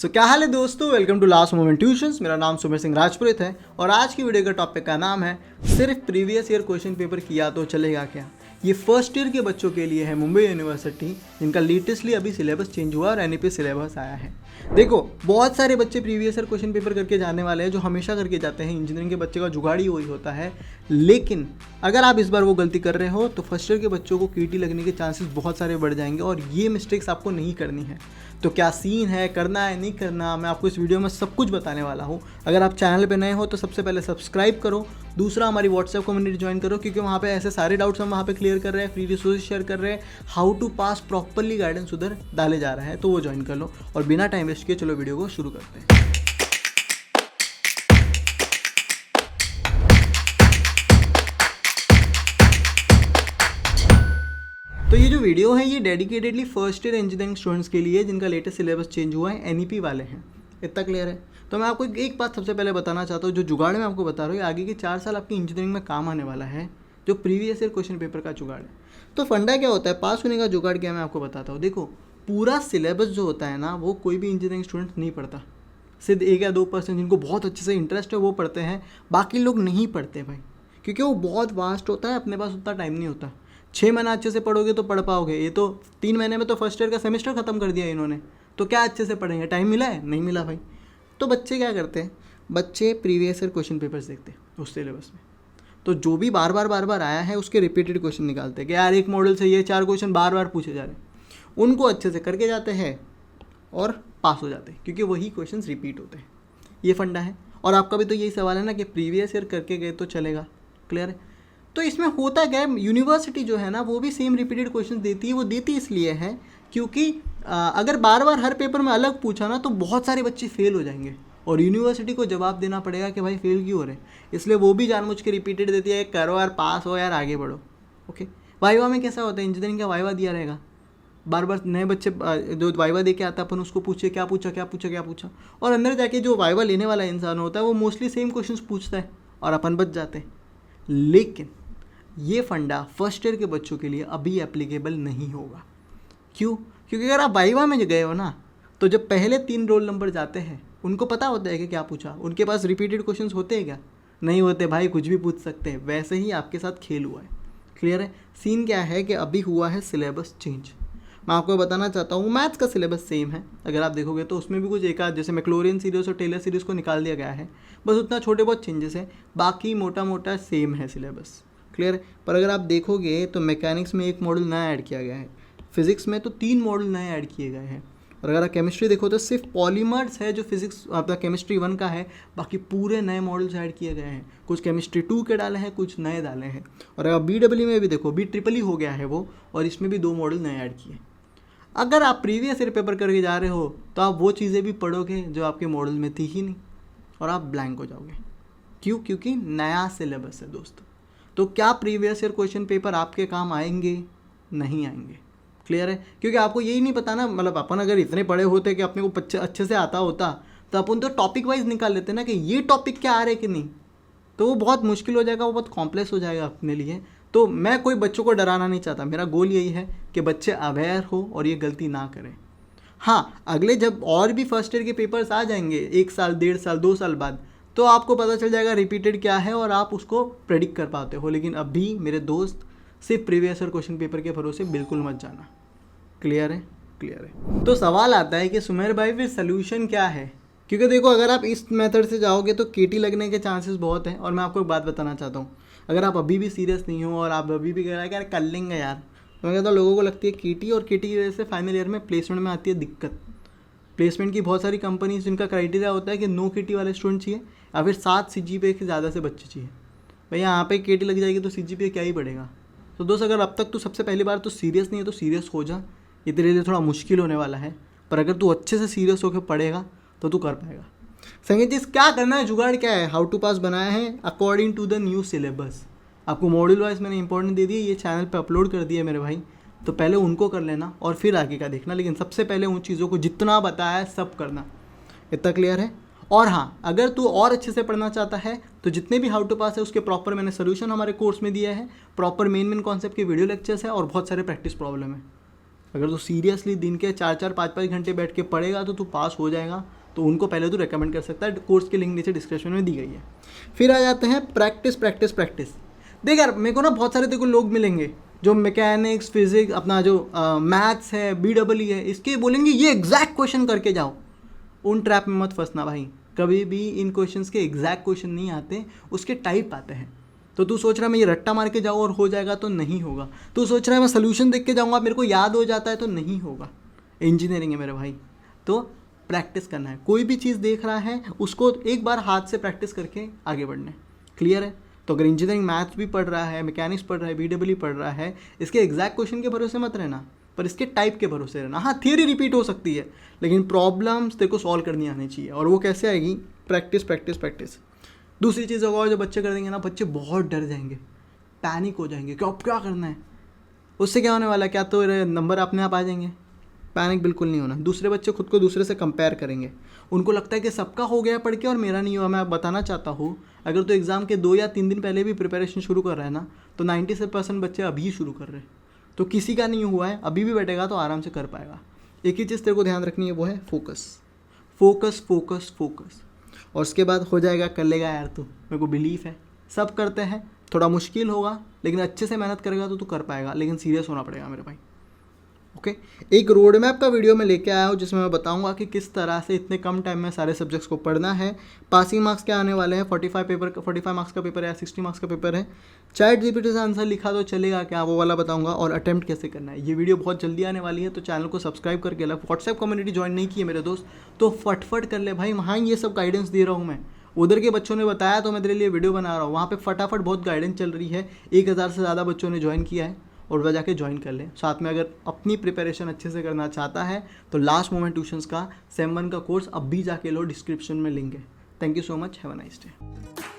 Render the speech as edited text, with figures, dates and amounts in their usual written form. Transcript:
सो क्या हाल है दोस्तों, welcome to Last Moment Tuitions. मेरा नाम सुमेर सिंह राजपुरोहित है और आज की वीडियो का टॉपिक का नाम है सिर्फ प्रीवियस ईयर क्वेश्चन पेपर किया तो चलेगा क्या। ये फर्स्ट ईयर के बच्चों के लिए है, मुंबई यूनिवर्सिटी, जिनका लेटेस्टली अभी सिलेबस चेंज हुआ और एनईपी सिलेबस आया है। देखो, बहुत सारे बच्चे प्रीवियस ईयर क्वेश्चन पेपर करके जाने वाले हैं, जो हमेशा करके जाते हैं। इंजीनियरिंग के बच्चे का जुगाड़ी वही होता है, लेकिन अगर आप इस बार वो गलती कर रहे हो तो फर्स्ट ईयर के बच्चों को कीटी लगने के चांसेस बहुत सारे बढ़ जाएंगे और ये मिस्टेक्स आपको नहीं करनी है। तो क्या सीन है, करना है नहीं करना, मैं आपको इस वीडियो में सब कुछ बताने वाला हूँ। अगर आप चैनल पे नए हो तो सबसे पहले सब्सक्राइब करो, दूसरा हमारी व्हाट्सएप कम्युनिटी ज्वाइन करो, क्योंकि वहाँ पे ऐसे सारे डाउट्स हम वहाँ पे क्लियर कर रहे हैं, फ्री रिसोर्स शेयर कर रहे हैं, how to pass properly guidance उधर डाले जा रहा है, तो वो ज्वाइन कर लो। और बिना टाइम वेस्ट किए चलो वीडियो को शुरू करते हैं। तो ये जो वीडियो है ये dedicatedly first year engineering students के लिए, जिनका लेटेस्ट सिलेबस चेंज हुआ है, एनईपी वाले हैं। इतना क्लियर है? तो मैं आपको एक बात सबसे पहले बताना चाहता हूँ, जो जुगाड़ मैं आपको बता रहा हूँ, आगे के 4 साल आपकी इंजीनियरिंग में काम आने वाला है, जो प्रीवियस ईयर क्वेश्चन पेपर का जुगाड़ है। तो फंडा क्या होता है, पास होने का जुगाड़ क्या है, मैं आपको बताता हूँ। देखो, पूरा सिलेबस जो होता है ना, वो कोई भी इंजीनियरिंग स्टूडेंट नहीं पढ़ता। सिर्फ 1 या 2% जिनको बहुत अच्छे से इंटरेस्ट है वो पढ़ते हैं, बाकी लोग नहीं पढ़ते भाई, क्योंकि वो बहुत वास्ट होता है, अपने पास उतना टाइम नहीं होता। 6 महीना अच्छे से पढ़ोगे तो पढ़ पाओगे, ये तो 3 महीने में तो फर्स्ट ईयर का सेमेस्टर ख़त्म कर दिया इन्होंने, तो क्या अच्छे से पढ़ेंगे? टाइम मिला है? नहीं मिला भाई। तो बच्चे क्या करते हैं, बच्चे प्रीवियस ईयर क्वेश्चन पेपर्स देखते हैं उस सिलेबस में, तो जो भी बार बार आया है उसके रिपीटेड क्वेश्चन निकालते हैं कि यार एक मॉडल से ये 4 क्वेश्चन बार बार पूछे जा रहे हैं, उनको अच्छे से करके जाते हैं और पास हो जाते हैं, क्योंकि वही क्वेश्चन रिपीट होते हैं। ये फंडा है। और आपका भी तो यही सवाल है ना कि प्रीवियस ईयर करके गए तो चलेगा। क्लियर है? तो इसमें होता क्या है, यूनिवर्सिटी जो है ना वो भी सेम रिपीटेड क्वेश्चन देती है। वो देती इसलिए है क्योंकि अगर बार बार हर पेपर में अलग पूछा ना तो बहुत सारे बच्चे फेल हो जाएंगे और यूनिवर्सिटी को जवाब देना पड़ेगा कि भाई फेल क्यों हो रहे हैं। इसलिए वो भी जानबूझ के रिपीटेड देती है, करो यार, पास हो यार, आगे बढ़ो। ओके। वाइवा में कैसा होता है, इंजीनियरिंग का वाइवा दिया रहेगा, बार बार नए बच्चे जो वाइवा दे के आता है अपन उसको पूछे क्या पूछा, और अंदर जाके जो वाइवा लेने वाला इंसान होता है वो मोस्टली सेम क्वेश्चंस पूछता है और अपन बच जाते हैं। लेकिन ये फंडा फर्स्ट ईयर के बच्चों के लिए अभी एप्लीकेबल नहीं होगा। क्यों? क्योंकि अगर आप वाइवा में गए हो ना, तो जब पहले 3 रोल नंबर जाते हैं उनको पता होता है कि क्या पूछा, उनके पास रिपीटेड क्वेश्चंस होते हैं क्या? नहीं होते भाई, कुछ भी पूछ सकते हैं। वैसे ही आपके साथ खेल हुआ है। क्लियर है? सीन क्या है कि अभी हुआ है सिलेबस चेंज। मैं आपको बताना चाहता हूँ, मैथ्स का सिलेबस सेम है, अगर आप देखोगे तो उसमें भी कुछ एक आध, जैसे मैक्लोरियन सीरीज़ और टेलर सीरीज़ को निकाल दिया गया है, बस उतना छोटे बहुत चेंजेस है, बाकी मोटा मोटा सेम है सिलेबस। क्लियर है? पर अगर आप देखोगे तो मैकेनिक्स में 1 मॉडल नया ऐड किया गया है, फिजिक्स में तो 3 मॉडल नए ऐड किए गए हैं, और अगर आप केमिस्ट्री देखो तो सिर्फ पॉलीमर्स है जो फिजिक्स आपका केमिस्ट्री 1 का है, बाकी पूरे नए मॉडल्स ऐड किए गए हैं। कुछ केमिस्ट्री 2 के डाले हैं, कुछ नए डाले हैं। और अगर BEE में भी देखो, BEEE हो गया है वो, और इसमें भी 2 मॉडल नए ऐड किए। अगर आप प्रीवियस ईयर पेपर करके जा रहे हो तो आप वो चीज़ें भी पढ़ोगे जो आपके मॉडल में थी ही नहीं, और आप ब्लैंक हो जाओगे। क्यों? क्योंकि नया सिलेबस है दोस्तों। तो क्या प्रीवियस ईयर क्वेश्चन पेपर आपके काम आएंगे? नहीं आएंगे। क्लियर है? क्योंकि आपको यही नहीं पता ना, मतलब अपन अगर इतने पढ़े होते कि अपने को अच्छे से आता होता तो अपन तो टॉपिक वाइज निकाल लेते ना कि ये टॉपिक क्या आ रहा है कि नहीं, तो वो बहुत मुश्किल हो जाएगा, वो बहुत कॉम्प्लेक्स हो जाएगा अपने लिए। तो मैं कोई बच्चों को डराना नहीं चाहता, मेरा गोल यही है कि बच्चे अवेयर हो और ये गलती ना करें। हाँ, अगले जब और भी फर्स्ट ईयर के पेपर्स आ जाएंगे 1 साल, 1.5 साल, 2 साल बाद, तो आपको पता चल जाएगा रिपीटेड क्या है और आप उसको प्रेडिक्ट कर पाते हो। लेकिन अभी मेरे दोस्त सिर्फ प्रीवियस ईयर क्वेश्चन पेपर के भरोसे बिल्कुल मत जाना। क्लियर है? क्लियर है। तो सवाल आता है कि सुमेर भाई फिर सोल्यूशन क्या है? क्योंकि देखो, अगर आप इस मेथड से जाओगे तो केटी लगने के चांसेस बहुत हैं। और मैं आपको एक बात बताना चाहता हूँ, अगर आप अभी भी सीरियस नहीं हो और आप अभी भी कह रहे हैं कि यार कर लेंगे यार, तो मैं कहता हूँ लोगों को लगती है केटी, और केटी की वजह से फाइनल ईयर में प्लेसमेंट में आती है दिक्कत। प्लेसमेंट की बहुत सारी कंपनीज, जिनका क्राइटेरिया होता है कि 9 केटी वाले स्टूडेंट चाहिए या फिर 7 CGPA के ज़्यादा से बच्चे चाहिए। भाई यहाँ पे केटी लग जाएगी तो CGPA क्या ही बढ़ेगा। तो दोस्त, अगर अब तक तू सबसे पहली बार तो सीरियस नहीं है तो सीरियस हो जा। ये तेरे लिए थोड़ा मुश्किल होने वाला है, पर अगर तू अच्छे से सीरियस होकर पढ़ेगा तो तू कर पाएगा। संगीत जी, क्या करना है, जुगाड़ क्या है? हाउ टू पास बनाया है according to the new syllabus. आपको मॉडल वाइज मैंने इंपॉर्टेंट दे दिए, ये चैनल पे अपलोड कर दिया मेरे भाई, तो पहले उनको कर लेना और फिर आगे का देखना। लेकिन सबसे पहले उन चीज़ों को जितना बताया है सब करना। इतना क्लियर है? और हाँ, अगर तू और अच्छे से पढ़ना चाहता है तो जितने भी हाउ टू पास है उसके प्रॉपर मैंने सोल्यूशन हमारे कोर्स में दिया है, प्रॉपर मेन कॉन्सेप्ट के वीडियो लेक्चर्स है और बहुत सारे प्रैक्टिस प्रॉब्लम है। अगर तू सीरियसली दिन के 4-4 5-5 घंटे बैठ के पढ़ेगा तो तू पास हो जाएगा। तो उनको पहले तू रेकमेंड कर सकता है, कोर्स की लिंक नीचे डिस्क्रिप्शन में दी गई है। फिर आ जाते हैं प्रैक्टिस प्रैक्टिस प्रैक्टिस। देख यार, मेरे को ना बहुत सारे तेरे को लोग मिलेंगे जो मैकेनिक्स, फिजिक्स, अपना जो मैथ्स है, BEE है, इसके बोलेंगे ये एग्जैक्ट क्वेश्चन करके जाओ। उन ट्रैप में मत फंसना भाई, कभी भी इन क्वेश्चंस के एग्जैक्ट क्वेश्चन नहीं आते, उसके टाइप आते हैं। तो तू सोच रहा है मैं ये रट्टा मार के जाऊँ और हो जाएगा, तो नहीं होगा। तू सोच रहा है मैं सोल्यूशन देख के जाऊँगा मेरे को याद हो जाता है, तो नहीं होगा। इंजीनियरिंग है मेरे भाई, तो प्रैक्टिस करना है। कोई भी चीज़ देख रहा है उसको एक बार हाथ से प्रैक्टिस करके आगे बढ़ना है। क्लियर है? तो अगर इंजीनियरिंग मैथ्स भी पढ़ रहा है, मैकेनिक्स पढ़ रहा है, BEE पढ़ रहा है, इसके एग्जैक्ट क्वेश्चन के भरोसे मत रहना, पर इसके टाइप के भरोसे रहना। हाँ, थियरी रिपीट हो सकती है, लेकिन प्रॉब्लम्स तेरे को सॉल्व करनी आनी चाहिए। और वो कैसे आएगी? Practice practice practice. दूसरी चीज़ होगा जो बच्चे कर देंगे ना, बच्चे बहुत डर जाएंगे, पैनिक हो जाएंगे कि अब क्या करना है। उससे क्या होने वाला है? क्या तो नंबर अपने आप आ जाएंगे? पैनिक बिल्कुल नहीं होना। दूसरे बच्चे खुद को दूसरे से कंपेयर करेंगे, उनको लगता है कि सबका हो गया पढ़ के और मेरा नहीं हुआ। मैं बताना चाहता हूँ, अगर तो एग्ज़ाम के 2 या 3 दिन पहले भी प्रिपरेशन शुरू कर रहा है ना, तो 97% बच्चे अभी शुरू कर रहे हैं। तो किसी का नहीं हुआ है, अभी भी बैठेगा तो आराम से कर पाएगा। एक ही चीज़ तेरे को ध्यान रखनी है, वो है फोकस फोकस फोकस फोकस। और उसके बाद हो जाएगा, कर लेगा यार तू, मेरे को बिलीफ है। सब करते हैं, थोड़ा मुश्किल होगा, लेकिन अच्छे से मेहनत करेगा तो तू कर पाएगा। लेकिन सीरियस होना पड़ेगा मेरे भाई। ओके, एक रोड मैप का वीडियो मैं लेके आया हूँ जिसमें मैं बताऊंगा कि किस तरह से इतने कम टाइम में सारे सब्जेक्ट्स को पढ़ना है। पासिंग मार्क्स क्या आने वाले हैं? 45 मार्क्स का पेपर है या 60 मार्क्स का पेपर है। ChatGPT से आंसर लिखा तो चलेगा क्या, वो वाला बताऊंगा। और अटेम्प्ट कैसे करना है, ये वीडियो बहुत जल्दी आने वाली है। तो चैनल को सब्सक्राइब करके अलग व्हाट्सएप कम्युनिटी ज्वाइन नहीं की है मेरे दोस्त, तो फटफट कर ले भाई। वहाँ ये सब गाइडेंस दे रहा हूँ मैं, उधर के बच्चों ने बताया तो मैं तेरे लिए वीडियो बना रहा हूँ। वहाँ पे फटाफट बहुत गाइडेंस चल रही है, 1000 से ज़्यादा बच्चों ने ज्वाइन किया है। और वह जाके ज्वाइन कर ले। साथ में अगर अपनी प्रिपरेशन अच्छे से करना चाहता है तो लास्ट मोमेंट ट्यूशंस का सेम 1 का कोर्स अब भी जाके लो, डिस्क्रिप्शन में लिंक है। Thank you so much, have a nice day.